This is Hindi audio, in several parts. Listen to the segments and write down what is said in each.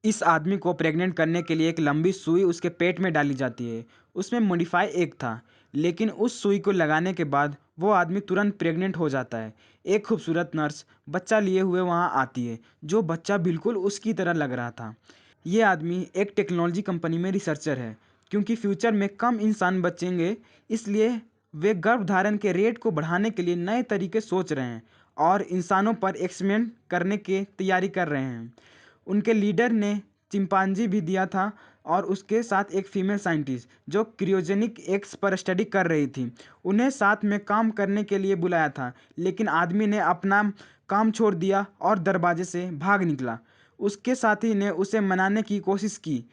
इस आदमी को प्रेग्नेंट करने के लिए एक लंबी सुई उसके पेट में डाली जाती है। उसमें मॉडिफाई एग था, लेकिन उस सुई को लगाने के बाद वो आदमी तुरंत प्रेग्नेंट हो जाता है। एक खूबसूरत नर्स बच्चा लिए हुए वहाँ आती है, जो बच्चा बिल्कुल उसकी तरह लग रहा था। ये आदमी एक टेक्नोलॉजी कंपनी में रिसर्चर है। क्योंकि फ्यूचर में कम इंसान बचेंगे, इसलिए वे गर्भधारण के रेट को बढ़ाने के लिए नए तरीके सोच रहे हैं और इंसानों पर एक्सपेरिमेंट करने की तैयारी कर रहे हैं। उनके लीडर ने चिंपांजी भी दिया था और उसके साथ एक फीमेल साइंटिस्ट जो क्रियोजेनिक एग्स पर स्टडी कर रही थी। उन्हें साथ में काम करने के लिए बुलाया था, लेकिन आदमी ने अपना काम छोड़ दिया और दरवाजे से भाग निकला। उसके साथी ने उसे मनाने की कोशिश की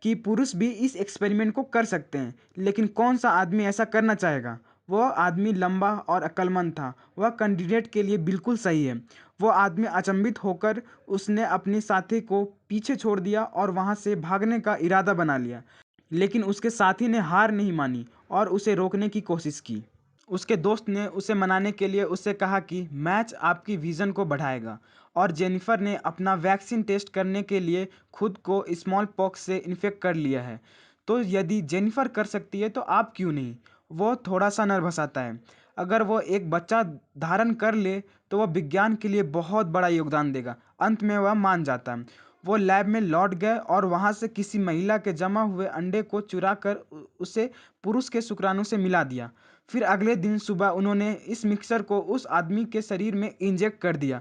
कि पुरुष भी इस एक्सपेरिमेंट को कर सकते हैं, लेकिन कौन सा आदमी ऐसा करना चाहेगा। वह आदमी लंबा और अक्लमंद था। वह कैंडिडेट के लिए बिल्कुल सही है। वो आदमी अचंभित होकर उसने अपनी साथी को पीछे छोड़ दिया और वहां से भागने का इरादा बना लिया, लेकिन उसके साथी ने हार नहीं मानी और उसे रोकने की कोशिश की। उसके दोस्त ने उसे मनाने के लिए उससे कहा कि मैच आपकी विजन को बढ़ाएगा, और जेनिफर ने अपना वैक्सीन टेस्ट करने के लिए खुद को स्मॉल पॉक्स से इन्फेक्ट कर लिया है। तो यदि जेनिफर कर सकती है तो आप क्यों नहीं। वो थोड़ा सा नर्वस आता है। अगर वो एक बच्चा धारण कर ले तो वह विज्ञान के लिए बहुत बड़ा योगदान देगा। अंत में वह मान जाता है। वो लैब में लौट गए और वहां से किसी महिला के जमा हुए अंडे को चुरा कर उसे पुरुष के शुक्राणु से मिला दिया। फिर अगले दिन सुबह उन्होंने इस मिक्सर को उस आदमी के शरीर में इंजेक्ट कर दिया।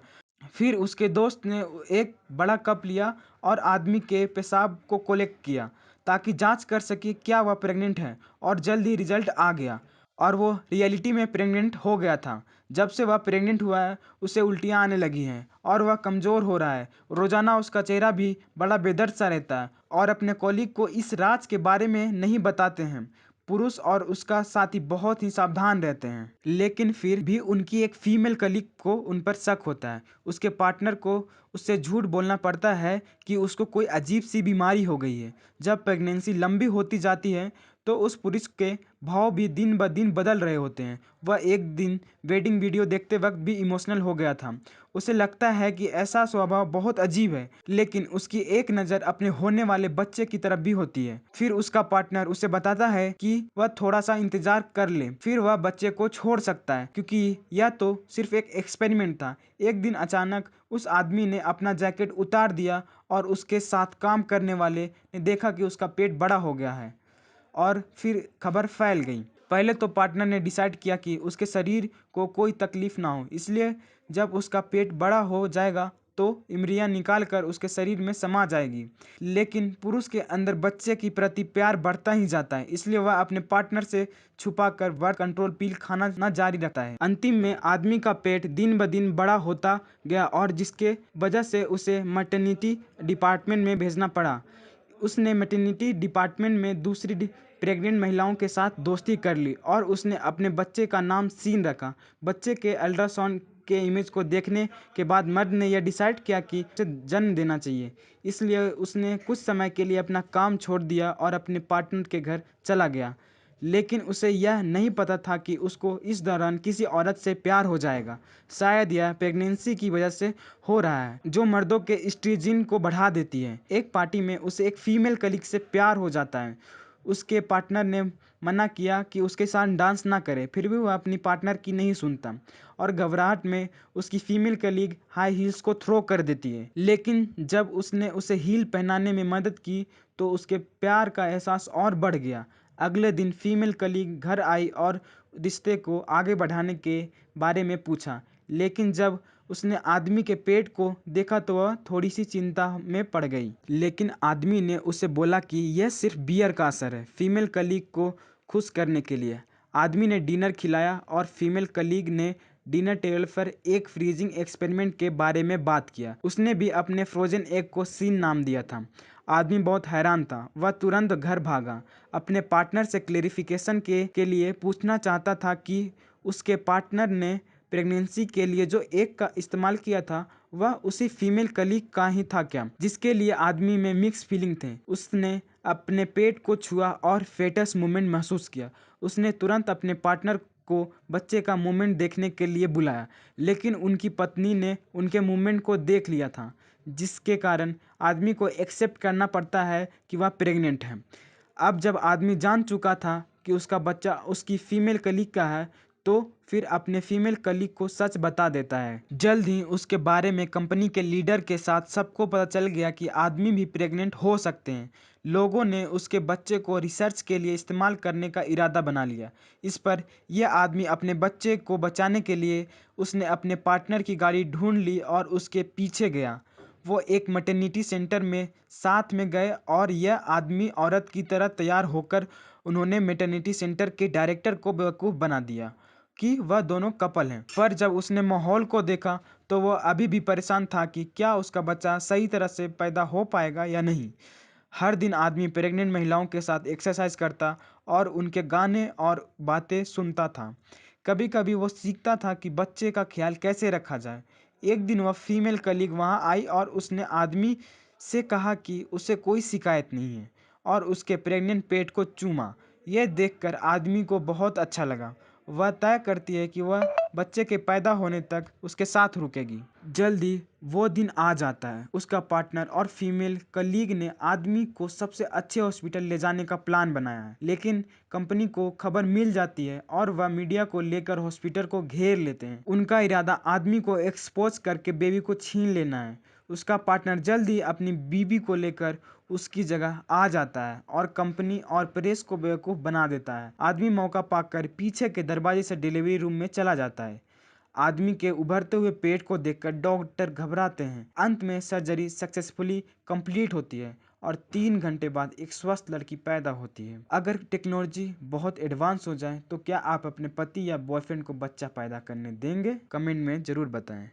फिर उसके दोस्त ने एक बड़ा कप लिया और आदमी के पेशाब को कलेक्ट किया ताकि जांच कर सके क्या वह प्रेग्नेंट है, और जल्द ही रिजल्ट आ गया और वो रियलिटी में प्रेग्नेंट हो गया था। जब से वह प्रेग्नेंट हुआ है, उसे उल्टियाँ आने लगी हैं और वह कमज़ोर हो रहा है। रोज़ाना उसका चेहरा भी बड़ा बेदर्द सा रहता है और अपने कॉलीग को इस राज के बारे में नहीं बताते हैं। पुरुष और उसका साथी बहुत ही सावधान रहते हैं, लेकिन फिर भी उनकी एक फीमेल कलीग को उन पर शक होता है। उसके पार्टनर को उससे झूठ बोलना पड़ता है कि उसको कोई अजीब सी बीमारी हो गई है। जब प्रेगनेंसी लंबी होती जाती है तो उस पुरुष के भाव भी दिन ब दिन बदल रहे होते हैं। वह एक दिन वेडिंग वीडियो देखते वक्त भी इमोशनल हो गया था। उसे लगता है कि ऐसा स्वभाव बहुत अजीब है, लेकिन उसकी एक नज़र अपने होने वाले बच्चे की तरफ भी होती है। फिर उसका पार्टनर उसे बताता है कि वह थोड़ा सा इंतजार कर ले, फिर वह बच्चे को छोड़ सकता है, क्योंकि यह तो सिर्फ एक एक्सपेरिमेंट था। एक दिन अचानक उस आदमी ने अपना जैकेट उतार दिया और उसके साथ काम करने वाले ने देखा कि उसका पेट बड़ा हो गया है, और फिर खबर फैल गई। पहले तो पार्टनर ने डिसाइड किया कि उसके शरीर को कोई तकलीफ ना हो, इसलिए जब उसका पेट बड़ा हो जाएगा तो इमरियां निकाल कर उसके शरीर में समा जाएगी। लेकिन पुरुष के अंदर बच्चे की प्रति प्यार बढ़ता ही जाता है, इसलिए वह अपने पार्टनर से छुपा कर बर्थ कंट्रोल पिल खाना ना जारी रखता है। अंतिम में आदमी का पेट दिन ब दिन बड़ा होता गया और जिसके वजह से उसे मटर्निटी डिपार्टमेंट में भेजना पड़ा। उसने मैटरनिटी डिपार्टमेंट में दूसरी प्रेग्नेंट महिलाओं के साथ दोस्ती कर ली और उसने अपने बच्चे का नाम सीन रखा। बच्चे के अल्ट्रासाउंड के इमेज को देखने के बाद मर्द ने यह डिसाइड किया कि उसे जन्म देना चाहिए। इसलिए उसने कुछ समय के लिए अपना काम छोड़ दिया और अपने पार्टनर के घर चला गया। लेकिन उसे यह नहीं पता था कि उसको इस दौरान किसी औरत से प्यार हो जाएगा। शायद यह प्रेगनेंसी की वजह से हो रहा है, जो मर्दों के एस्ट्रोजन को बढ़ा देती है। एक पार्टी में उसे एक फीमेल कलीग से प्यार हो जाता है। उसके पार्टनर ने मना किया कि उसके साथ डांस ना करे, फिर भी वह अपनी पार्टनर की नहीं सुनता और घबराहट में उसकी फीमेल कलीग हाई हील्स को थ्रो कर देती है। लेकिन जब उसने उसे हील पहनाने में मदद की तो उसके प्यार का एहसास और बढ़ गया। अगले दिन फीमेल कलीग घर आई और रिश्ते को आगे बढ़ाने के बारे में पूछा, लेकिन जब उसने आदमी के पेट को देखा तो वह थोड़ी सी चिंता में पड़ गई। लेकिन आदमी ने उसे बोला कि यह सिर्फ बियर का असर है, फीमेल कलीग को खुश करने के लिए। आदमी ने डिनर खिलाया और फीमेल कलीग ने डिनर टेबल पर एक फ्रीजिंग एक्सपेरिमेंट के बारे में बात किया। उसने भी अपने फ्रोजन एग को सीन नाम दिया था। आदमी बहुत हैरान था। वह तुरंत घर भागा, अपने पार्टनर से क्लेरिफिकेशन के लिए पूछना चाहता था कि उसके पार्टनर ने प्रेगनेंसी के लिए जो एग का इस्तेमाल किया था वह उसी फीमेल कलीग का ही था क्या, जिसके लिए आदमी में मिक्स फीलिंग थे। उसने अपने पेट को छुआ और फेटस मूवमेंट महसूस किया। उसने तुरंत अपने पार्टनर को बच्चे का मूवमेंट देखने के लिए बुलाया, लेकिन उनकी पत्नी ने उनके मूवमेंट को देख लिया था। जिसके कारण आदमी को एक्सेप्ट करना पड़ता है कि वह प्रेग्नेंट है। अब जब आदमी जान चुका था कि उसका बच्चा उसकी फीमेल कलीग का है, तो फिर अपने फीमेल कलीग को सच बता देता है। जल्द ही उसके बारे में कंपनी के लीडर के साथ सबको पता चल गया कि आदमी भी प्रेग्नेंट हो सकते हैं। लोगों ने उसके बच्चे को रिसर्च के लिए इस्तेमाल करने का इरादा बना लिया। इस पर यह आदमी अपने बच्चे को बचाने के लिए उसने अपने पार्टनर की गाड़ी ढूंढ ली और उसके पीछे गया। वो एक मैटरनिटी सेंटर में साथ में गए और यह आदमी औरत की तरह तैयार होकर उन्होंने मैटरनिटी सेंटर के डायरेक्टर को बेवकूफ़ बना दिया कि वह दोनों कपल हैं। पर जब उसने माहौल को देखा तो वह अभी भी परेशान था कि क्या उसका बच्चा सही तरह से पैदा हो पाएगा या नहीं। हर दिन आदमी प्रेग्नेंट महिलाओं के साथ एक्सरसाइज करता और उनके गाने और बातें सुनता था। कभी कभी वो सीखता था कि बच्चे का ख्याल कैसे रखा जाए। एक दिन वह फीमेल कलीग वहां आई और उसने आदमी से कहा कि उसे कोई शिकायत नहीं है और उसके प्रेग्नेंट पेट को चूमा। यह देखकर आदमी को बहुत अच्छा लगा। वह तय करती है कि वह बच्चे के पैदा होने तक उसके साथ रुकेगी। जल्दी वो दिन आ जाता है। उसका पार्टनर और फीमेल कलीग ने आदमी को सबसे अच्छे हॉस्पिटल ले जाने का प्लान बनाया है, लेकिन कंपनी को खबर मिल जाती है और वह मीडिया को लेकर हॉस्पिटल को घेर लेते हैं। उनका इरादा आदमी को एक्सपोज करके बेबी को छीन लेना है। उसका पार्टनर जल्दी अपनी बीबी को लेकर उसकी जगह आ जाता है और कंपनी और प्रेस को बेवकूफ़ बना देता है। आदमी मौका पाकर पीछे के दरवाजे से डिलीवरी रूम में चला जाता है। आदमी के उभरते हुए पेट को देखकर डॉक्टर घबराते हैं। अंत में सर्जरी सक्सेसफुली कंप्लीट होती है और 3 घंटे बाद एक स्वस्थ लड़की पैदा होती है। अगर टेक्नोलॉजी बहुत एडवांस हो जाए तो क्या आप अपने पति या बॉयफ्रेंड को बच्चा पैदा करने देंगे? कमेंट में ज़रूर बताएं।